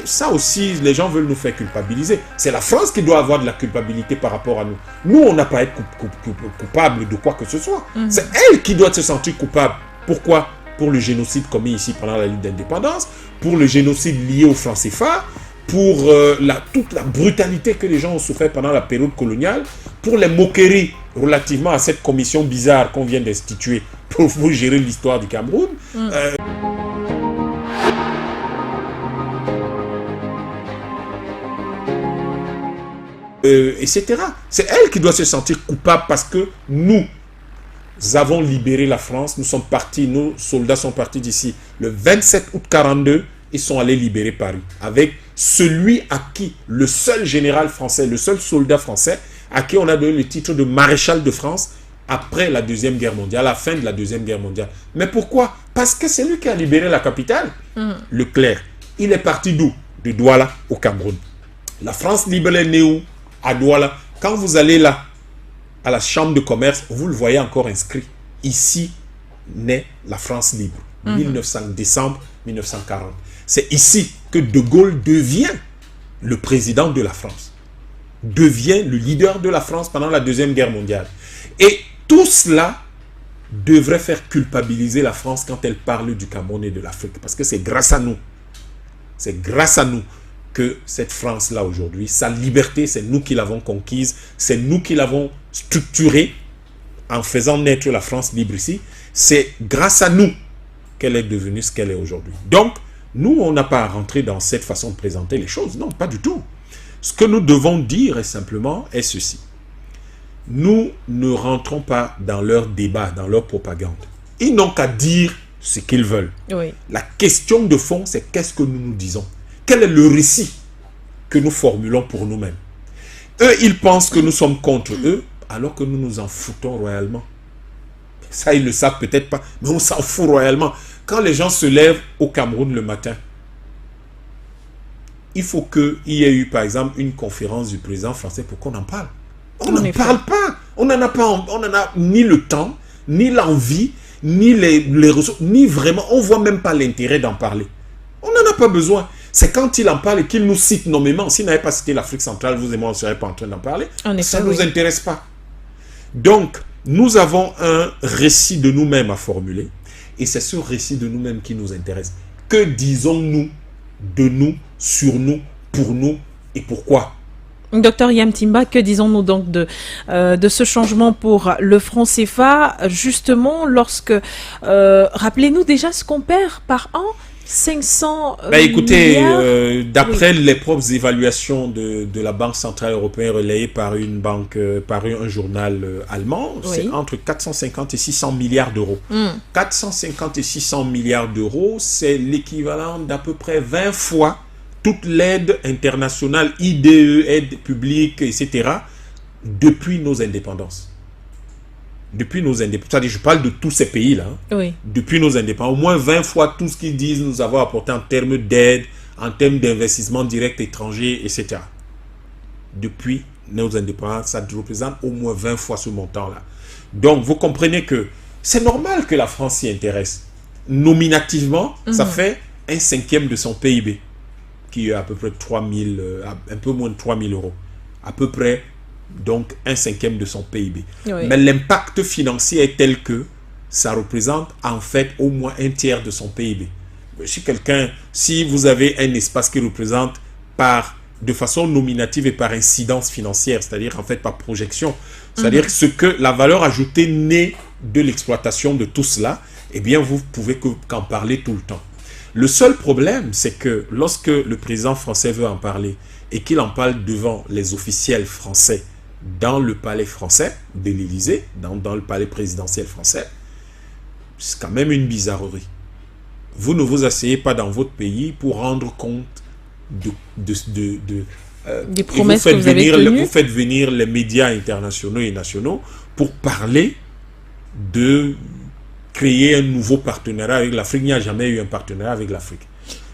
ça aussi, les gens veulent nous faire culpabiliser. C'est la France qui doit avoir de la culpabilité par rapport à nous. Nous, on n'a pas à être coupable de quoi que ce soit. C'est elle qui doit se sentir coupable. Pourquoi? Pour le génocide commis ici pendant la lutte d'indépendance, pour le génocide lié au franc CFA, pour toute la brutalité que les gens ont souffert pendant la période coloniale, pour les moqueries relativement à cette commission bizarre qu'on vient d'instituer pour gérer l'histoire du Cameroun. Etc. C'est elle qui doit se sentir coupable parce que nous avons libéré la France, nous sommes partis, nos soldats sont partis d'ici le 27 août 42, ils sont allés libérer Paris avec celui à qui, le seul général français, le seul soldat français à qui on a donné le titre de maréchal de France après la Deuxième Guerre mondiale, à la fin de la Deuxième Guerre mondiale. Mais pourquoi? Parce que c'est lui qui a libéré la capitale. Leclerc, il est parti d'où? De Douala au Cameroun. La France libre les nés où? À Douala. Quand vous allez là, à la chambre de commerce, vous le voyez encore inscrit. Ici naît la France libre. 1900, décembre 1940. C'est ici que De Gaulle devient le président de la France. Devient le leader de la France pendant la Deuxième Guerre mondiale. Et tout cela devrait faire culpabiliser la France quand elle parle du Cameroun et de l'Afrique. Parce que c'est grâce à nous. C'est grâce à nous que cette France-là aujourd'hui, sa liberté, c'est nous qui l'avons conquise, c'est nous qui l'avons structurée en faisant naître la France libre ici. C'est grâce à nous qu'elle est devenue ce qu'elle est aujourd'hui. Donc, nous, on n'a pas à rentrer dans cette façon de présenter les choses. Non, pas du tout. Ce que nous devons dire simplement est ceci. Nous ne rentrons pas dans leur débat, dans leur propagande. Ils n'ont qu'à dire ce qu'ils veulent. Oui. La question de fond, c'est qu'est-ce que nous nous disons? Quel est le récit que nous formulons pour nous-mêmes? Eux, ils pensent que nous sommes contre eux, alors que nous nous en foutons royalement. Ça, ils ne le savent peut-être pas, mais on s'en fout royalement. Quand les gens se lèvent au Cameroun le matin, il faut qu'il y ait eu, par exemple, une conférence du président français pour qu'on en parle. On n'en parle pas. On n'en a pas. On n'en a ni le temps, ni l'envie, ni les ressources, ni vraiment. On ne voit même pas l'intérêt d'en parler. On n'en a pas besoin. C'est quand il en parle et qu'il nous cite nommément. S'il n'avait pas cité l'Afrique centrale, vous et moi, on ne serait pas en train d'en parler. Ça ne nous intéresse pas. Donc, nous avons un récit de nous-mêmes à formuler. Et c'est ce récit de nous-mêmes qui nous intéresse. Que disons-nous de nous, sur nous, pour nous et pourquoi? Docteur Yam Timba, que disons-nous donc de ce changement pour le franc CFA, justement, lorsque... rappelez-nous déjà ce qu'on perd par an, 500 écoutez, d'après les propres évaluations de la Banque Centrale Européenne relayées par un journal allemand, c'est entre 450 et 600 milliards d'euros. 450 et 600 milliards d'euros, c'est l'équivalent d'à peu près 20 fois toute l'aide internationale, IDE, aide publique, etc., depuis nos indépendances. Depuis nos indépendances. C'est-à-dire, je parle de tous ces pays-là. Depuis nos indépendances. Au moins 20 fois tout ce qu'ils disent nous avoir apporté en termes d'aide, en termes d'investissement direct étranger, etc. Depuis nos indépendances, ça représente au moins 20 fois ce montant-là. Donc, vous comprenez que c'est normal que la France s'y intéresse. Nominativement, ça fait 1/5 de son PIB, qui est à peu près 3000, un peu moins de 3000 euros. À peu près, donc, 1/5 de son PIB. Mais l'impact financier est tel que ça représente en fait au moins 1/3 de son PIB. Si vous avez un espace qui représente de façon nominative et par incidence financière, c'est-à-dire en fait par projection, c'est-à-dire la valeur ajoutée née de l'exploitation de tout cela, eh bien vous pouvez qu'en parler tout le temps. Le seul problème, c'est que lorsque le président français veut en parler et qu'il en parle devant les officiels français dans le palais français de l'Élysée, dans le palais présidentiel français, c'est quand même une bizarrerie. Vous ne vous asseyez pas dans votre pays pour rendre compte des promesses que vous avez tenues. Vous faites venir les médias internationaux et nationaux pour parler de créer un nouveau partenariat avec l'Afrique. Il n'y a jamais eu un partenariat avec l'Afrique.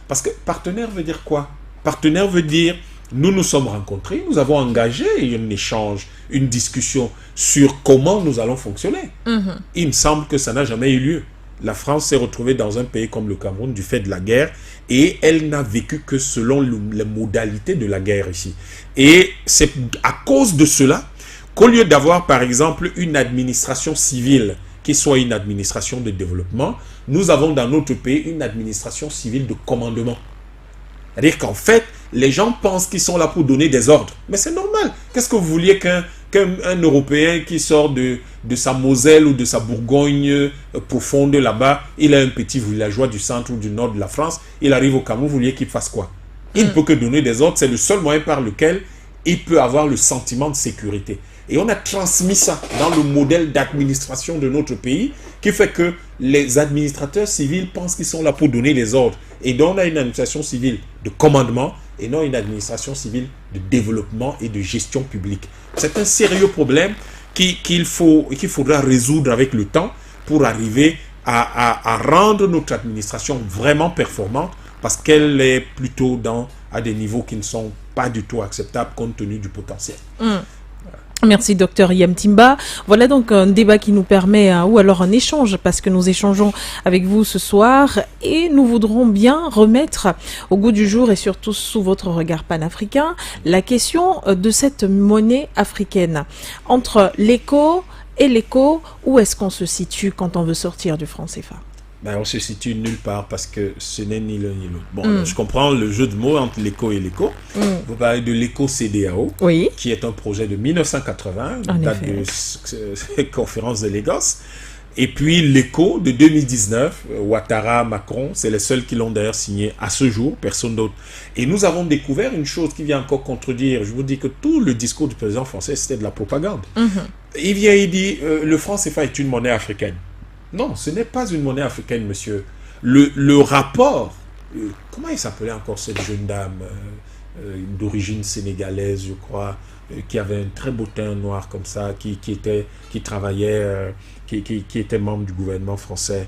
Parce que partenaire veut dire quoi? Partenaire veut dire, nous nous sommes rencontrés, nous avons engagé un échange, une discussion sur comment nous allons fonctionner. Il me semble que ça n'a jamais eu lieu. la France s'est retrouvée dans un pays comme le Cameroun du fait de la guerre et elle n'a vécu que selon les modalités de la guerre ici. Et c'est à cause de cela qu'au lieu d'avoir par exemple une administration civile qui soit une administration de développement, nous avons dans notre pays une administration civile de commandement. C'est-à-dire qu'en fait, les gens pensent qu'ils sont là pour donner des ordres. Mais c'est normal. Qu'est-ce que vous vouliez qu'un Européen qui sort de sa Moselle ou de sa Bourgogne profonde là-bas, il a un petit villageois du centre ou du nord de la France, il arrive au Cameroun, vous vouliez qu'il fasse quoi? Il ne peut que donner des ordres. C'est le seul moyen par lequel il peut avoir le sentiment de sécurité. Et on a transmis ça dans le modèle d'administration de notre pays qui fait que les administrateurs civils pensent qu'ils sont là pour donner des ordres. Et donc on a une administration civile de commandement et non une administration civile de développement et de gestion publique. C'est un sérieux problème qu'il faudra résoudre avec le temps pour arriver à rendre notre administration vraiment performante parce qu'elle est plutôt à des niveaux qui ne sont pas du tout acceptables compte tenu du potentiel. Merci Dr Yam Timba. Voilà donc un débat qui nous permet, ou alors un échange, parce que nous échangeons avec vous ce soir et nous voudrons bien remettre au goût du jour et surtout sous votre regard panafricain la question de cette monnaie africaine. Entre l'éco et l'éco, où est-ce qu'on se situe quand on veut sortir du franc CFA? Ben, on se situe nulle part parce que ce n'est ni l'un ni l'autre. Bon, je comprends le jeu de mots entre l'éco et l'éco. Vous parlez de l'éco-CEDEAO, oui, qui est un projet de 1980, date de conférence de Lagos. Et puis l'éco de 2019, Ouattara, Macron, c'est les seuls qui l'ont d'ailleurs signé à ce jour, personne d'autre. Et nous avons découvert une chose qui vient encore contredire. Je vous dis que tout le discours du président français, c'était de la propagande. Il vient, il dit, le franc CFA est une monnaie africaine. Non, ce n'est pas une monnaie africaine, monsieur. Le rapport, comment il s'appelait encore cette jeune dame d'origine sénégalaise, je crois, qui avait un très beau teint noir comme ça, qui travaillait, qui était membre du gouvernement français,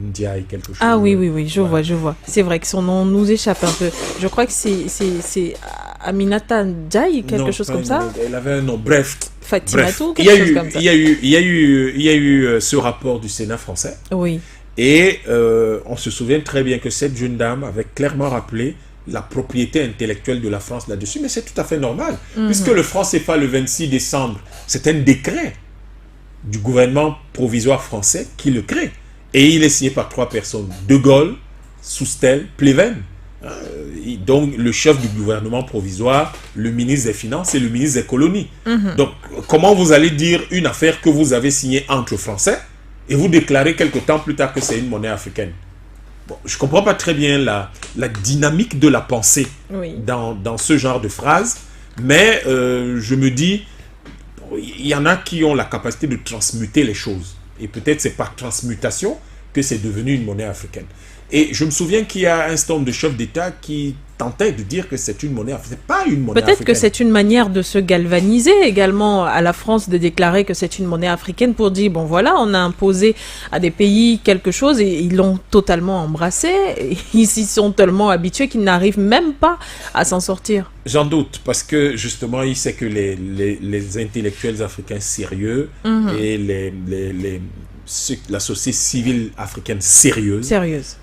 Ndiaye, quelque chose. Ah oui, je vois. C'est vrai que son nom nous échappe un peu. Je crois que c'est Aminata Ndiaye, quelque chose comme ça. Elle avait un nom, bref. Fatimatou, quelque chose comme ça. Il y a eu ce rapport du Sénat français. Oui. Et on se souvient très bien que cette jeune dame avait clairement rappelé la propriété intellectuelle de la France là-dessus. Mais c'est tout à fait normal. Puisque le franc CFA, le 26 décembre, c'est un décret du gouvernement provisoire français qui le crée. Et il est signé par 3 personnes. De Gaulle, Soustelle, Pleven. Donc le chef du gouvernement provisoire, le ministre des Finances et le ministre des Colonies. Donc comment vous allez dire une affaire que vous avez signée entre Français et vous déclarez quelque temps plus tard que c'est une monnaie africaine? Bon, je ne comprends pas très bien la dynamique de la pensée dans ce genre de phrase, mais je me dis, il y en a qui ont la capacité de transmuter les choses. Et peut-être c'est par transmutation que c'est devenu une monnaie africaine. Et je me souviens qu'il y a un certain nombre de chefs d'État qui tentaient de dire que c'est une monnaie africaine. C'est pas une monnaie africaine. Peut-être que c'est une manière de se galvaniser également à la France de déclarer que c'est une monnaie africaine pour dire, bon voilà, on a imposé à des pays quelque chose et ils l'ont totalement embrassé. Et ils s'y sont tellement habitués qu'ils n'arrivent même pas à s'en sortir. J'en doute, parce que justement, il sait que les intellectuels africains sérieux et la société civile africaine sérieuse,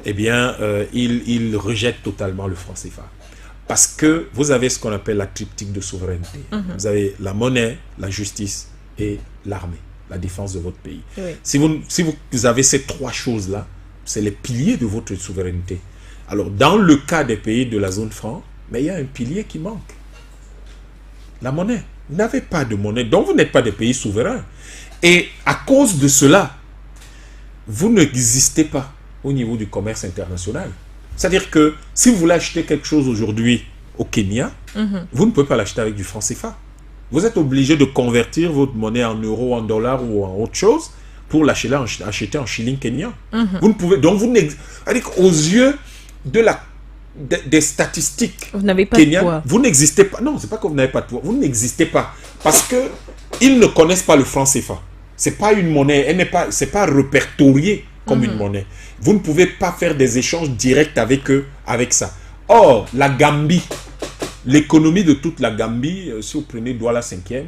eh bien, ils rejettent totalement le franc CFA. Parce que vous avez ce qu'on appelle la triptyque de souveraineté. Vous avez la monnaie, la justice et l'armée, la défense de votre pays. Oui. Si vous avez ces 3 choses-là, c'est les piliers de votre souveraineté. Alors, dans le cas des pays de la zone franc, mais il y a un pilier qui manque. La monnaie. Vous n'avez pas de monnaie, donc vous n'êtes pas des pays souverains. Et à cause de cela, vous n'existez pas au niveau du commerce international. C'est-à-dire que si vous voulez acheter quelque chose aujourd'hui au Kenya, vous ne pouvez pas l'acheter avec du franc CFA. Vous êtes obligé de convertir votre monnaie en euros, en dollars ou en autre chose pour l'acheter en shilling kenyan. Vous ne pouvez, donc c'est-à-dire qu'aux yeux des statistiques kenyanes, vous n'existez pas. Non, c'est pas que vous n'avez pas de poids. Vous n'existez pas parce que ils ne connaissent pas le franc CFA. C'est pas une monnaie, c'est pas répertorié comme une monnaie. Vous ne pouvez pas faire des échanges directs avec eux avec ça. Or, la Gambie, l'économie de toute la Gambie, si vous prenez Douala 5e,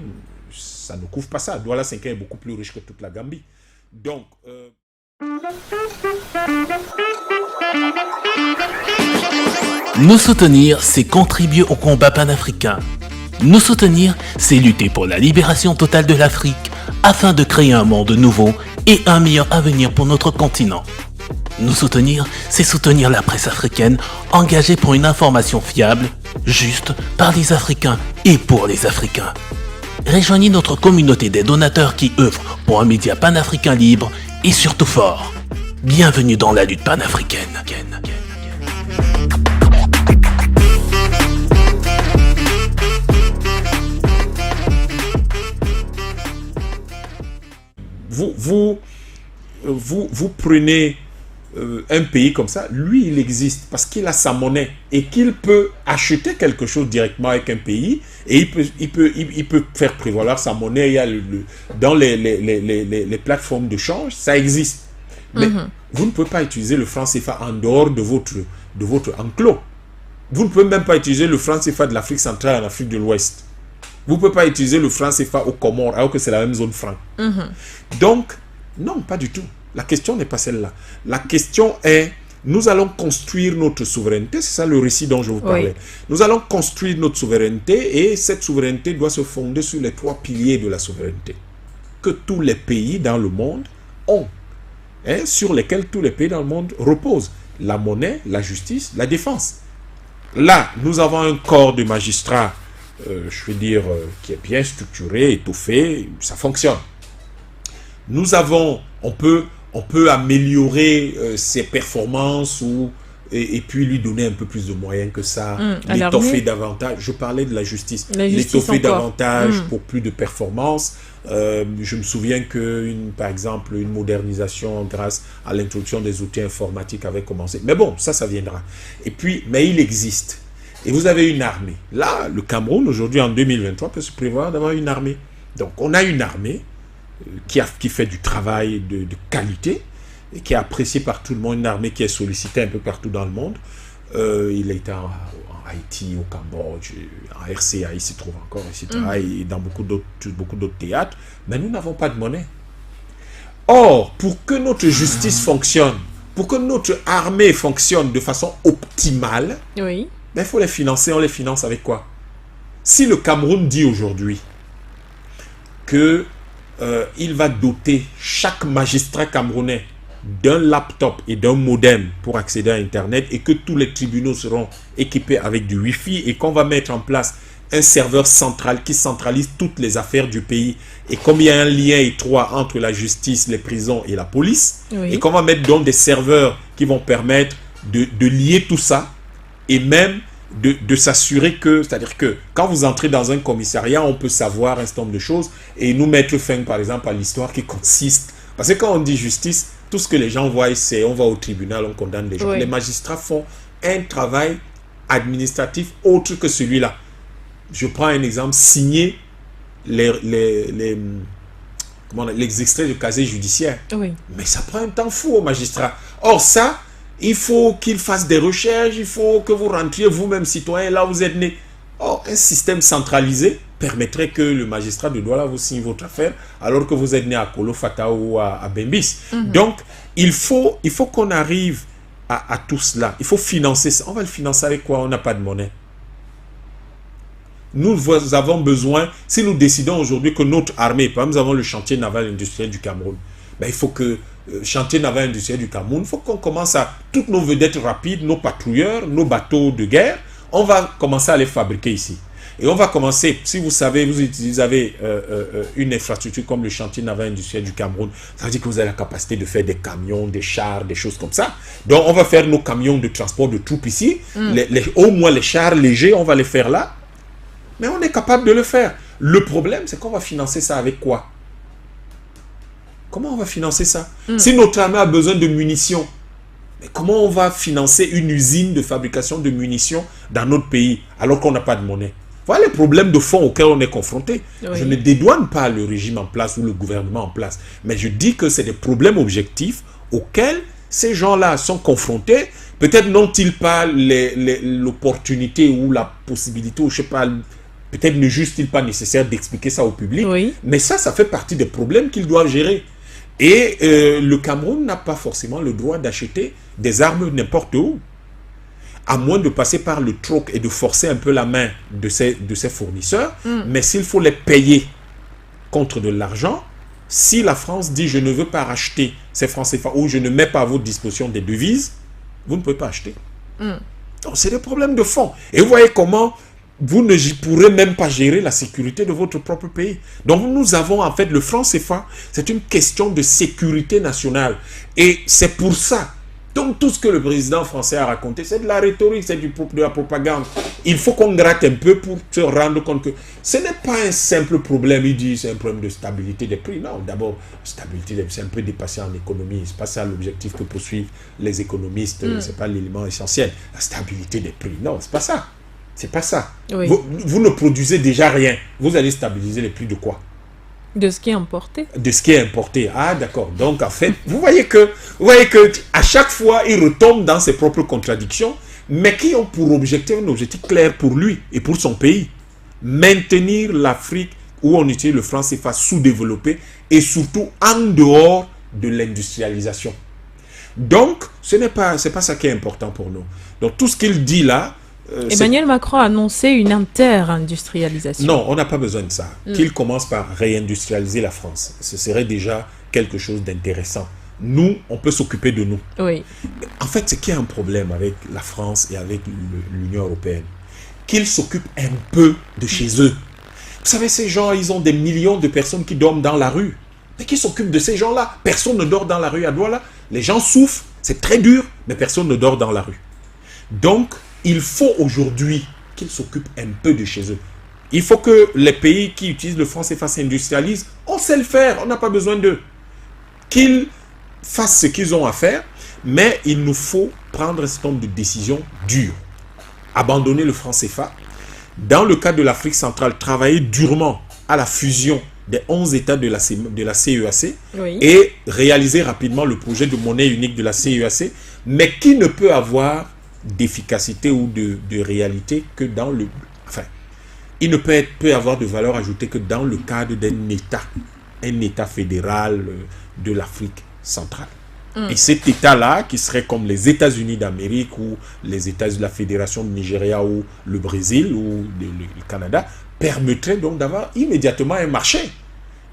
ça ne couvre pas ça. Douala 5e est beaucoup plus riche que toute la Gambie. Donc Nous soutenir, c'est contribuer au combat panafricain. Nous soutenir, c'est lutter pour la libération totale de l'Afrique afin de créer un monde nouveau et un meilleur avenir pour notre continent. Nous soutenir, c'est soutenir la presse africaine engagée pour une information fiable, juste, par les Africains et pour les Africains. Rejoignez notre communauté des donateurs qui œuvrent pour un média panafricain libre et surtout fort. Bienvenue dans la lutte panafricaine. Vous prenez un pays comme ça, lui il existe parce qu'il a sa monnaie et qu'il peut acheter quelque chose directement avec un pays et il peut faire prévaloir sa monnaie. Il y a dans les plateformes de change, ça existe. Mais vous ne pouvez pas utiliser le franc CFA en dehors de votre enclos. Vous ne pouvez même pas utiliser le franc CFA de l'Afrique centrale en Afrique de l'Ouest. Vous ne pouvez pas utiliser le franc CFA aux Comores, alors que c'est la même zone franc. Donc, non, pas du tout. La question n'est pas celle-là. La question est, nous allons construire notre souveraineté. C'est ça le récit dont je vous parlais. Oui. Nous allons construire notre souveraineté et cette souveraineté doit se fonder sur les 3 piliers de la souveraineté que tous les pays dans le monde ont, sur lesquels tous les pays dans le monde reposent. La monnaie, la justice, la défense. Là, nous avons un corps de magistrats, je veux dire, qui est bien structuré, étoffé, ça fonctionne. Nous avons, on peut améliorer ses performances et puis lui donner un peu plus de moyens que ça, l'étoffer davantage. Je parlais de la justice l'étoffer davantage pour plus de performances. Je me souviens que, par exemple, une modernisation grâce à l'introduction des outils informatiques avait commencé. Mais bon, ça viendra. Et puis, mais il existe. Et vous avez une armée. Là, le Cameroun, aujourd'hui, en 2023, peut se prévoir d'avoir une armée. Donc, on a une armée qui fait du travail de qualité et qui est appréciée par tout le monde, une armée qui est sollicitée un peu partout dans le monde. Il a été en Haïti, au Cambodge, en RCA, il s'y trouve encore, etc. Et dans beaucoup d'autres théâtres. Mais nous n'avons pas de monnaie. Or, pour que notre justice fonctionne, pour que notre armée fonctionne de façon optimale, il faut les financer. On les finance avec quoi? Si le Cameroun dit aujourd'hui que il va doter chaque magistrat camerounais d'un laptop et d'un modem pour accéder à Internet et que tous les tribunaux seront équipés avec du Wi-Fi et qu'on va mettre en place un serveur central qui centralise toutes les affaires du pays et comme il y a un lien étroit entre la justice, les prisons et la police et qu'on va mettre donc des serveurs qui vont permettre de lier tout ça et même de s'assurer que, c'est-à-dire que quand vous entrez dans un commissariat, on peut savoir un certain nombre de choses et nous mettre fin, par exemple, à l'histoire qui consiste. Parce que quand on dit justice, tout ce que les gens voient, c'est on va au tribunal, on condamne les gens. Les magistrats font un travail administratif autre que celui-là. Je prends un exemple, signer les extraits de casier judiciaire. Mais ça prend un temps fou aux magistrats. Or ça, il faut qu'ils fassent des recherches, il faut que vous rentriez vous-même citoyen, là vous êtes né. Or, un système centralisé permettrait que le magistrat de Douala vous signe votre affaire alors que vous êtes né à Kolo-Fata ou à Bembis. Donc, il faut qu'on arrive à tout cela. Il faut financer ça. On va le financer avec quoi? On n'a pas de monnaie. Nous avons besoin, si nous décidons aujourd'hui que notre armée, par exemple, nous avons le chantier naval industriel du Cameroun, il faut que chantier naval industriel du Cameroun, il faut qu'on commence à, toutes nos vedettes rapides, nos patrouilleurs, nos bateaux de guerre, on va commencer à les fabriquer ici. Et on va commencer, si vous savez, vous avez une infrastructure comme le chantier naval industriel du Cameroun, ça veut dire que vous avez la capacité de faire des camions, des chars, des choses comme ça. Donc on va faire nos camions de transport de troupes ici, au moins les chars légers, on va les faire là. Mais on est capable de le faire. Le problème, c'est qu'on va financer ça avec quoi? Comment on va financer ça? Si notre armée a besoin de munitions, mais comment on va financer une usine de fabrication de munitions dans notre pays alors qu'on n'a pas de monnaie? Voilà les problèmes de fond auxquels on est confronté. Je ne dédouane pas le régime en place ou le gouvernement en place, mais je dis que c'est des problèmes objectifs auxquels ces gens-là sont confrontés. Peut-être n'ont-ils pas l'opportunité ou la possibilité, ou je ne sais pas, peut-être ne juste-il pas nécessaire d'expliquer ça au public, mais ça fait partie des problèmes qu'ils doivent gérer. Et le Cameroun n'a pas forcément le droit d'acheter des armes n'importe où, à moins de passer par le troc et de forcer un peu la main de ses fournisseurs. Mais s'il faut les payer contre de l'argent, si la France dit « je ne veux pas racheter ces francs CFA » ou « je ne mets pas à votre disposition des devises », vous ne pouvez pas acheter. Donc c'est des problèmes de fond. Et vous voyez comment vous ne pourrez même pas gérer la sécurité de votre propre pays. Donc nous avons en fait le franc CFA, c'est une question de sécurité nationale. Et c'est pour ça, donc tout ce que le président français a raconté, c'est de la rhétorique, c'est de la propagande. Il faut qu'on gratte un peu pour se rendre compte que ce n'est pas un simple problème. Il dit c'est un problème de stabilité des prix. Non, d'abord, stabilité des prix, c'est un peu dépassé en économie. C'est pas ça l'objectif que poursuivent les économistes. C'est pas l'élément essentiel. La stabilité des prix. Non, c'est pas ça. C'est pas ça. Oui. Vous ne produisez déjà rien. Vous allez stabiliser les prix de quoi? De ce qui est importé. De ce qui est importé. Ah, d'accord. Donc, en fait, vous voyez que à chaque fois, il retombe dans ses propres contradictions, mais qui ont pour objectif un objectif clair pour lui et pour son pays. Maintenir l'Afrique où on utilise le franc CFA sous-développé et surtout en dehors de l'industrialisation. Donc, ce n'est pas ça qui est important pour nous. Donc, tout ce qu'il dit là, Emmanuel Macron a annoncé une inter-industrialisation. Non, on n'a pas besoin de ça. Qu'il commence par réindustrialiser la France. Ce serait déjà quelque chose d'intéressant. Nous, on peut s'occuper de nous. Oui. En fait, c'est qu'il y a un problème avec la France et avec l'Union européenne. Qu'ils s'occupent un peu de chez eux. Vous savez, ces gens, ils ont des millions de personnes qui dorment dans la rue. Mais qui s'occupent de ces gens-là? Personne ne dort dans la rue à Douala. Les gens souffrent, c'est très dur, mais personne ne dort dans la rue. Donc, il faut aujourd'hui qu'ils s'occupent un peu de chez eux. Il faut que les pays qui utilisent le franc CFA s'industrialisent. On sait le faire, on n'a pas besoin d'eux. Qu'ils fassent ce qu'ils ont à faire, mais il nous faut prendre un certain nombre de décisions dures. Abandonner le franc CFA. Dans le cas de l'Afrique centrale, travailler durement à la fusion des 11 États de la CEAC Oui. et réaliser rapidement le projet de monnaie unique de la CEAC, mais qui ne peut avoir d'efficacité ou de réalité que dans le... Enfin, il ne peut avoir de valeur ajoutée que dans le cadre d'un État fédéral de l'Afrique centrale. Et cet État-là, qui serait comme les États-Unis d'Amérique ou les États de la Fédération du Nigeria ou le Brésil ou le Canada, permettrait donc d'avoir immédiatement un marché.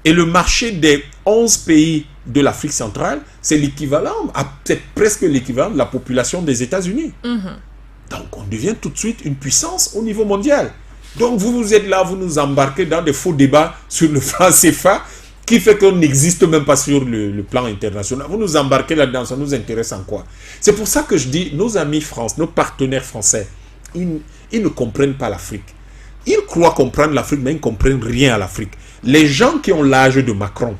Et le marché des 11 pays de l'Afrique centrale, c'est l'équivalent, c'est presque l'équivalent de la population des États-Unis. Donc, on devient tout de suite une puissance au niveau mondial. Donc, vous êtes là, vous nous embarquez dans des faux débats sur le franc CFA, qui fait qu'on n'existe même pas sur le plan international. Vous nous embarquez là-dedans, ça nous intéresse en quoi? C'est pour ça que je dis, nos amis France, nos partenaires français, ils ne comprennent pas l'Afrique. Ils croient comprendre l'Afrique, mais ils ne comprennent rien à l'Afrique. Les gens qui ont l'âge de Macron,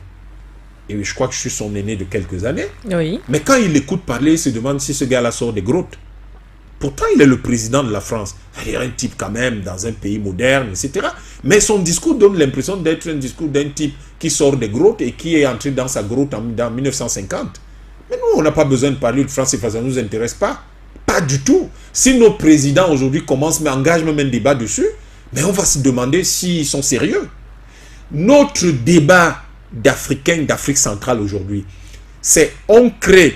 et je crois que je suis son aîné de quelques années, Oui. mais quand ils l'écoutent parler, ils se demandent si ce gars-là sort des grottes. Pourtant, il est le président de la France. Il est un type quand même dans un pays moderne, etc. Mais son discours donne l'impression d'être un discours d'un type qui sort des grottes et qui est entré dans sa grotte en 1950. Mais nous, on n'a pas besoin de parler de France CFA, ça ne nous intéresse pas. Pas du tout. Si nos présidents aujourd'hui commencent, mais engagent même un débat dessus, mais on va se demander s'ils sont sérieux. Notre débat d'Africains, d'Afrique centrale aujourd'hui, c'est on crée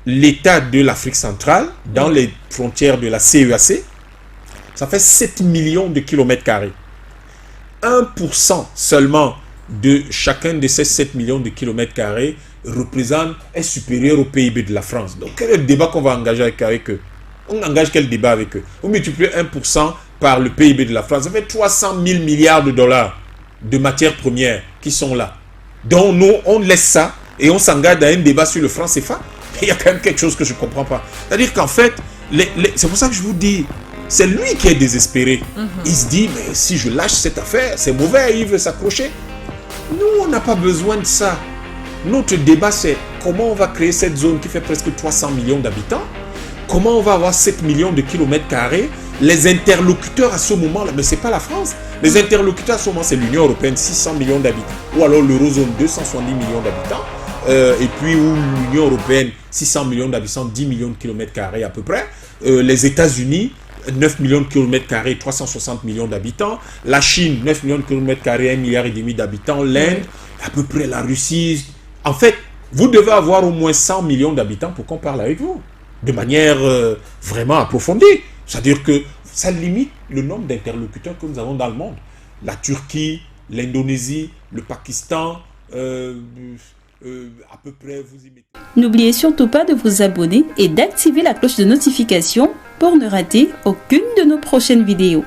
l'État de l'Afrique centrale dans les frontières de la CEAC. Ça fait 7 millions de kilomètres carrés. 1% seulement de chacun de ces 7 millions de kilomètres carrés est supérieur au PIB de la France. Donc quel est le débat qu'on va engager avec eux? On engage quel débat avec eux? On multiplie 1% par le PIB de la France. Ça fait 300 000 milliards de dollars de matières premières qui sont là. Donc nous, on laisse ça et on s'engage dans un débat sur le franc CFA. Il y a quand même quelque chose que je ne comprends pas. C'est-à-dire qu'en fait, c'est pour ça que je vous dis, c'est lui qui est désespéré. Il se dit, mais si je lâche cette affaire, c'est mauvais, il veut s'accrocher. Nous, on n'a pas besoin de ça. Notre débat, c'est comment on va créer cette zone qui fait presque 300 millions d'habitants. Comment on va avoir 7 millions de kilomètres carrés. Les interlocuteurs à ce moment-là, mais ce n'est pas la France. Les interlocuteurs à ce moment, c'est l'Union européenne, 600 millions d'habitants. Ou alors l'Eurozone, 270 millions d'habitants. Et puis où l'Union européenne, 600 millions d'habitants, 10 millions de kilomètres carrés à peu près. Les États-Unis, 9 millions de kilomètres carrés, 360 millions d'habitants. La Chine, 9 millions de kilomètres carrés, 1,5 milliard d'habitants. L'Inde, à peu près la Russie. En fait, vous devez avoir au moins 100 millions d'habitants pour qu'on parle avec vous, de manière vraiment approfondie. C'est-à-dire que ça limite le nombre d'interlocuteurs que nous avons dans le monde. La Turquie, l'Indonésie, le Pakistan, à peu près, vous y mettez. N'oubliez surtout pas de vous abonner et d'activer la cloche de notification pour ne rater aucune de nos prochaines vidéos.